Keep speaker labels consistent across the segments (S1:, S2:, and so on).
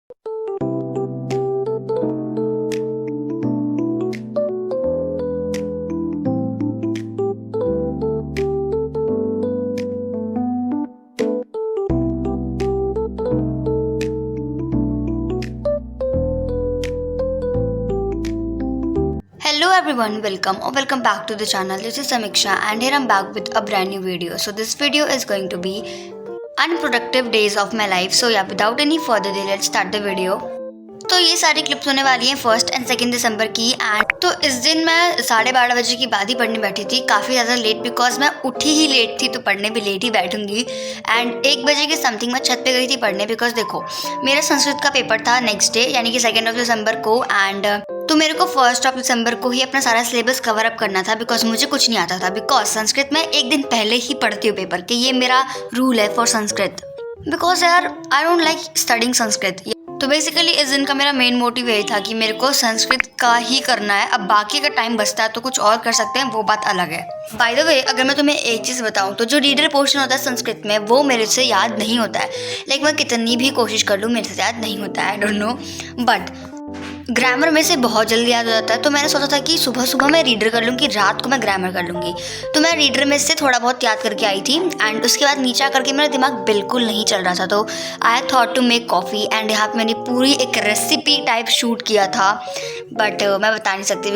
S1: Hello everyone, welcome back to the channel. This is Samiksha and here I'm back with a brand new video. So this video is going to be unproductive days of my life. So yeah, without any further delay, let's start the video. तो ये सारी clips होने वाली हैं 1 और 2 दिसंबर की। And तो इस दिन मैं 12:30 बजे की बाद ही पढ़ने बैठी थी, काफ़ी ज़्यादा लेट, बिकॉज मैं उठी ही लेट थी तो पढ़ने भी लेट ही बैठूंगी। एंड 1 बजे के समथिंग मैं छत पे गई थी पढ़ने, बिकॉज देखो मेरा संस्कृत का पेपर था नेक्स्ट डे यानी कि 2 दिसंबर को। एंड तो मेरे को 1 दिसंबर को ही अपना सारा सिलेबस कवर अप करना था, बिकॉज मुझे कुछ नहीं आता था। बिकॉज संस्कृत में 1 दिन पहले ही पढ़ती हूँ पेपर के, ये मेरा रूल है फॉर संस्कृत। बिकॉज यार आई डोंट लाइक स्टडिंग संस्कृत। तो बेसिकली इस दिन का मेरा मेन मोटिव यही था कि मेरे को संस्कृत का ही करना है। अब बाकी का टाइम बचता है तो कुछ और कर सकते हैं, वो बात अलग है। बाय द वे, अगर मैं तुम्हें एक चीज़ बताऊं तो जो रीडर पोर्शन होता है संस्कृत में वो मेरे से याद नहीं होता है। लाइक मैं कितनी भी कोशिश कर लूँ मेरे से याद नहीं होता है, आई डोंट नो। बट ग्रामर में से बहुत जल्दी याद हो जाता है। तो मैंने सोचा था कि सुबह सुबह मैं रीडर कर लूँगी, रात को मैं ग्रामर कर लूँगी। तो मैं रीडर में से थोड़ा बहुत याद करके आई थी। एंड उसके बाद नीचे करके मेरा दिमाग बिल्कुल नहीं चल रहा था। तो I thought to make coffee. And यहाँ पे मैंने पूरी एक रेसिपी टाइप शूट किया था, बट मैं बता नहीं सकती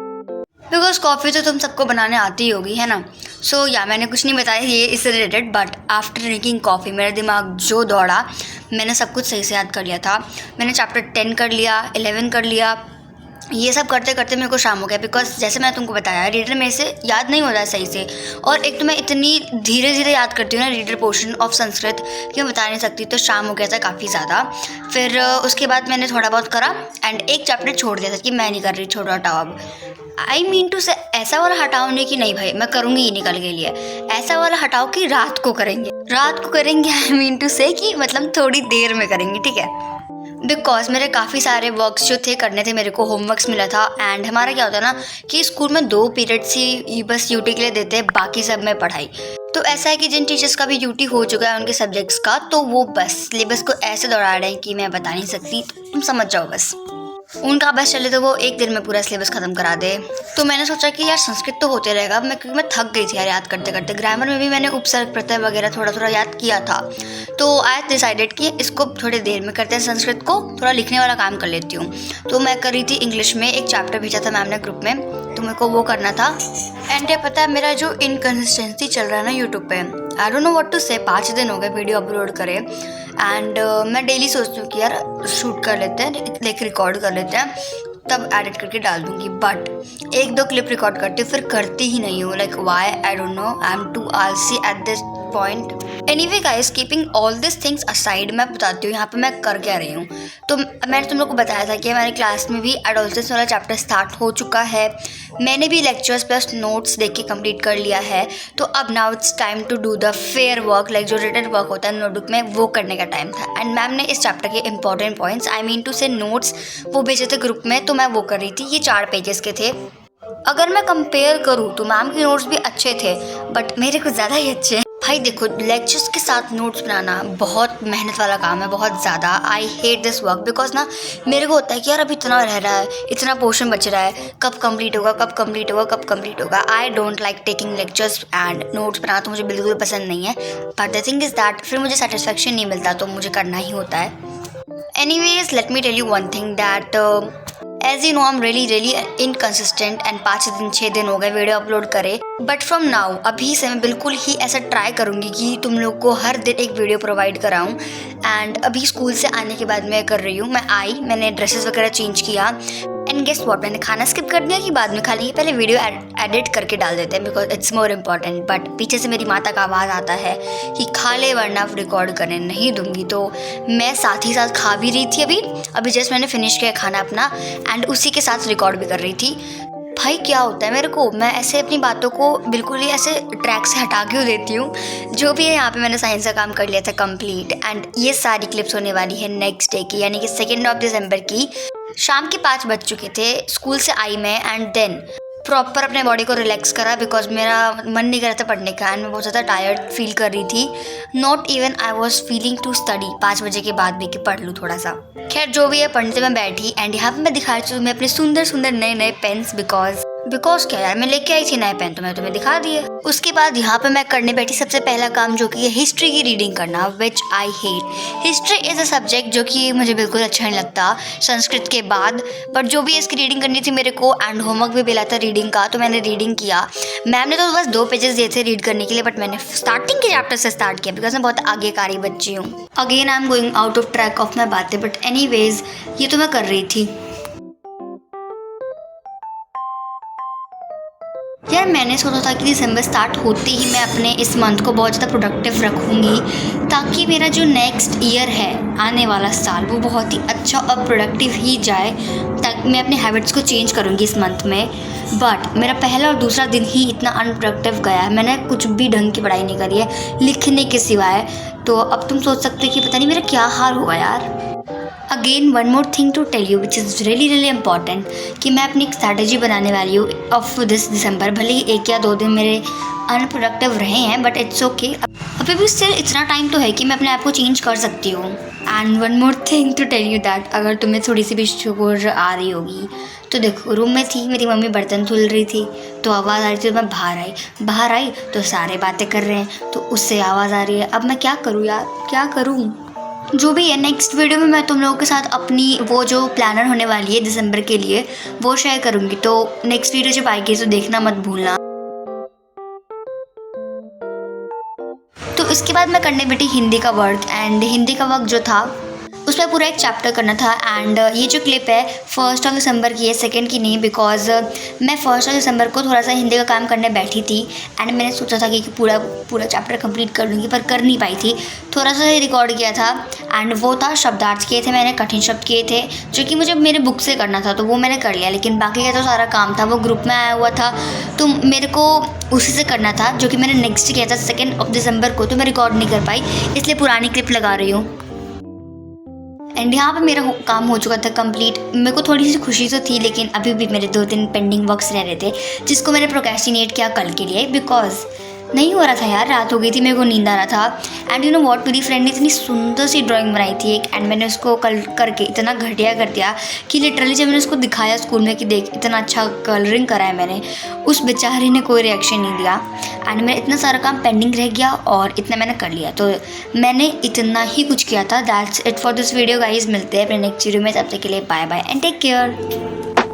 S1: बिकॉज कॉफ़ी तो तुम सबको बनाने आती ही होगी, है ना। सो या मैंने कुछ नहीं बताया ये इससे related. But after drinking coffee मेरा दिमाग जो दौड़ा, मैंने सब कुछ सही से याद कर लिया था। मैंने चैप्टर 10 कर लिया, 11 कर लिया। ये सब करते करते मेरे को शाम हो गया, बिकॉज जैसे मैं तुमको बताया रीडर में से याद नहीं होता है सही से। और एक तो मैं इतनी धीरे धीरे याद करती हूँ ना रीडर पोर्शन ऑफ संस्कृत कि मैं बता नहीं सकती। तो शाम हो गया था काफ़ी ज़्यादा। फिर उसके बाद मैंने थोड़ा बहुत करा एंड एक चैप्टर छोड़ दिया था कि मैं नहीं कर रही, छोड़ो हटाओ। अब आई मीन टू से ऐसा वाला हटाओ नहीं कि नहीं भाई मैं करूँगी ही निकल के लिए, ऐसा वाला हटाओ कि रात को करेंगे। आई मीन टू से कि मतलब थोड़ी देर में करेंगे, ठीक है। बिकॉज मेरे काफ़ी सारे वर्क्स जो थे करने थे, मेरे को होमवर्क्स मिला था। एंड हमारा क्या होता है ना कि स्कूल में 2 पीरियड्स ही बस यूटी के लिए देते हैं, बाकी सब में पढ़ाई। तो ऐसा है कि जिन टीचर्स का भी यूटी हो चुका है उनके सब्जेक्ट्स का, तो वो बस सिलेबस को ऐसे दौड़ा रहे हैं कि मैं बता नहीं सकती, तो तुम समझ जाओ बस। उनका बस चले तो वो 1 दिन में पूरा सिलेबस ख़त्म करा दे। तो मैंने सोचा कि यार संस्कृत तो होते रहेगा। अब क्योंकि मैं थक गई थी यार याद करते करते। ग्रामर में भी मैंने उपसर्ग प्रत्यय वगैरह थोड़ा थोड़ा याद किया था। तो आई डिसाइडेड कि इसको थोड़ी देर में करते हैं, संस्कृत को थोड़ा लिखने वाला काम कर लेती हूँ। तो मैं कर रही थी इंग्लिश में, एक चैप्टर भेजा था मैम ने ग्रुप में, तो मेरे को वो करना था। एंड ये पता है मेरा जो इनकन्सिस्टेंसी चल रहा है ना यूट्यूब पे, I don't know what to say. 5 दिन हो गए वीडियो अपलोड करे। एंड मैं डेली सोचती हूँ कि यार शूट कर लेते हैं, लाइक रिकॉर्ड कर लेते हैं, तब एडिट करके डाल दूँगी। बट 1-2 क्लिप रिकॉर्ड करती हूँ, फिर करती ही नहीं हूँ। Like why I don't know, I am too आलसी at this point. Anyway guys, keeping all this things aside, मैं बताती हूँ यहाँ पे मैं कर क्या रही हूँ। तो मैंने तुम लोग को बताया था कि हमारे क्लास में भी एडोलसेंस वाला चैप्टर स्टार्ट हो चुका है। मैंने भी लेक्चर्स प्लस नोट्स देख के कंप्लीट कर लिया है। तो अब now it's time to do the fair work, like जो रिटन वर्क होता है नोटबुक में, वो करने का टाइम था। एंड मैम ने इस चैप्टर के important points, I mean to say notes, वो भेजे थे ग्रुप में, तो मैं वो कर रही थी। ये 4 पेजेस के थे। अगर मैं कंपेयर करूँ तो मैम के नोट्स भी अच्छे थे, बट मेरे कुछ ज़्यादा ही अच्छे हैं। भाई देखो, लेक्चर्स के साथ नोट्स बनाना बहुत मेहनत वाला काम है, बहुत ज़्यादा। I hate this work because ना मेरे को होता है कि यार अभी इतना रह रहा है, इतना पोर्शन बच रहा है, कब कंप्लीट होगा। I don't like taking lectures and notes बनाना तो मुझे बिल्कुल पसंद नहीं है। But the thing is that फिर मुझे सेटिस्फेक्शन नहीं मिलता, तो मुझे करना ही होता है। Anyways, let me tell you one thing that as you know I am really inconsistent. And 6 दिन हो गए वीडियो अपलोड करे। बट फ्रॉम नाउ, अभी से मैं बिल्कुल ही ऐसा ट्राई करूँगी कि तुम लोग को हर दिन एक वीडियो प्रोवाइड कराऊँ। एंड अभी स्कूल से आने के बाद मैं कर रही हूँ, मैंने ड्रेसेस वगैरह चेंज किया। एंड गेस व्हाट, मैंने खाना स्किप कर दिया कि बाद में खा लेंगे, पहले वीडियो एडिट करके डाल देते हैं because it's more important. But पीछे से मेरी माता का आवाज़ आता है कि खा ले वरना रिकॉर्ड करने नहीं दूंगी। तो मैं साथ ही साथ खा भी रही थी। अभी जस्ट मैंने फिनिश किया खाना अपना, एंड उसी के साथ रिकॉर्ड भी कर रही थी। भाई क्या होता है मेरे को, मैं ऐसे अपनी बातों को बिल्कुल ही ऐसे ट्रैक से हटा क्यों देती हूँ। जो भी है यहाँ पे मैंने साइंस का काम कर लिया था कंप्लीट। एंड ये सारी क्लिप्स होने वाली है नेक्स्ट डे की, यानी कि 2 दिसंबर की। शाम के 5 बज चुके थे, स्कूल से आई मैं। एंड देन प्रॉपर अपने बॉडी को रिलैक्स करा बिकॉज मेरा मन नहीं कर रहा था पढ़ने का एंड मैं बहुत ज़्यादा टायर्ड फील कर रही थी. Not even I was feeling to study 5 बजे के बाद भी कि पढ़ लूँ थोड़ा सा. खैर जो भी है, पढ़ने से मैं बैठी एंड यहाँ पे मैं दिखा रही हूँ मैं अपने सुंदर सुंदर नए नए पेन्स बिकॉज क्या यार, मैं लेके आई थी नए पेन तो मैं तुम्हें दिखा दिए. उसके बाद यहाँ पे मैं करने बैठी सबसे पहला काम जो कि है हिस्ट्री की रीडिंग करना, which I hate. History is a subject जो कि मुझे बिल्कुल अच्छा नहीं लगता संस्कृत के बाद. बट जो भी इसकी रीडिंग करनी थी मेरे को एंड होमवर्क भी मिला था रीडिंग का, तो मैंने रीडिंग किया. मैम ने तो बस 2 पेजेस दिए थे रीड करने के लिए, बट मैंने स्टार्टिंग के चैप्टर से स्टार्ट किया बिकॉज मैं बहुत आगेकारी बच्ची हूँ. Again I am going out of track of my बातें, बट एनीवेज ये तो मैं कर रही थी. यार मैंने सोचा था कि दिसंबर स्टार्ट होते ही मैं अपने इस मंथ को बहुत ज़्यादा प्रोडक्टिव रखूँगी ताकि मेरा जो नेक्स्ट ईयर है, आने वाला साल, वो बहुत ही अच्छा और प्रोडक्टिव ही जाए. ताकि मैं अपने हैबिट्स को चेंज करूँगी इस मंथ में. बट मेरा पहला और दूसरा दिन ही इतना अनप्रोडक्टिव गया है. मैंने कुछ भी ढंग की पढ़ाई नहीं करी है लिखने के सिवाय. तो अब तुम सोच सकते हो कि पता नहीं मेरा क्या हाल हुआ यार. Again one more thing to tell you which is really important कि मैं अपनी एक स्ट्रैटेजी बनाने वाली हूँ ऑफ दिस दिसंबर. भले ही 1 या 2 दिन मेरे अनप्रोडक्टिव रहे हैं बट इट्स ओके. अभी भी स्टिल इतना टाइम तो है कि मैं अपने आप को चेंज कर सकती हूँ. And one more thing to tell you that अगर तुम्हें थोड़ी सी भी शुगर आ रही होगी तो देखो, रूम में थी, मेरी मम्मी बर्तन धुल रही थी तो आवाज़ आ रही थी, तो मैं बाहर आई तो सारे बातें कर रहे हैं तो उससे आवाज़ आ रही है. अब मैं क्या करूँ यार, क्या करूँ. जो भी है, नेक्स्ट वीडियो में मैं तुम लोगों के साथ अपनी वो जो प्लानर होने वाली है दिसंबर के लिए वो शेयर करूँगी. तो नेक्स्ट वीडियो जब आएगी तो देखना मत भूलना. तो इसके बाद मैं करने बैठी हिंदी का वर्क एंड हिंदी का वर्क जो था उसमें पूरा एक चैप्टर करना था. एंड ये जो क्लिप है 1 दिसंबर की है, 2 की नहीं, बिकॉज मैं 1 दिसंबर को थोड़ा सा हिंदी का काम करने बैठी थी एंड मैंने सोचा था कि पूरा चैप्टर कंप्लीट कर लूँगी पर कर नहीं पाई थी. थोड़ा सा ही रिकॉर्ड किया था एंड वो था शब्दार्थ किए थे मैंने, कठिन शब्द किए थे जो कि मुझे मेरे बुक से करना था तो वो मैंने कर लिया. लेकिन बाकी का जो सारा काम था वो ग्रुप में आया हुआ था तो मेरे को उसी से करना था जो कि मैंने नेक्स्ट किया था 2 दिसंबर को. तो मैं रिकॉर्ड नहीं कर पाई इसलिए पुरानी क्लिप लगा रही हूँ. एंड यहाँ पे मेरा काम हो चुका था कंप्लीट. मेरे को थोड़ी सी खुशी तो थी लेकिन अभी भी मेरे 2-3 पेंडिंग वर्क्स रह रहे थे जिसको मैंने प्रोक्रेस्टिनेट किया कल के लिए बिकॉज नहीं हो रहा था यार. रात हो गई थी, मेरे को नींद आ रहा था. एंड यू नो व्हाट, मेरी फ्रेंड ने इतनी सुंदर सी ड्राइंग बनाई थी एक एंड मैंने उसको कल करके इतना घटिया कर दिया कि लिटरली जब मैंने उसको दिखाया स्कूल में कि देख इतना अच्छा कलरिंग करा है मैंने, उस बेचारी ने कोई रिएक्शन नहीं दिया. एंड मेरा इतना सारा काम पेंडिंग रह गया और इतना मैंने कर लिया. तो मैंने इतना ही कुछ किया था. That's it for this video guys. मिलते हैं अपने नेक्स्ट वीडियो में. तब तक के लिए bye bye and take care.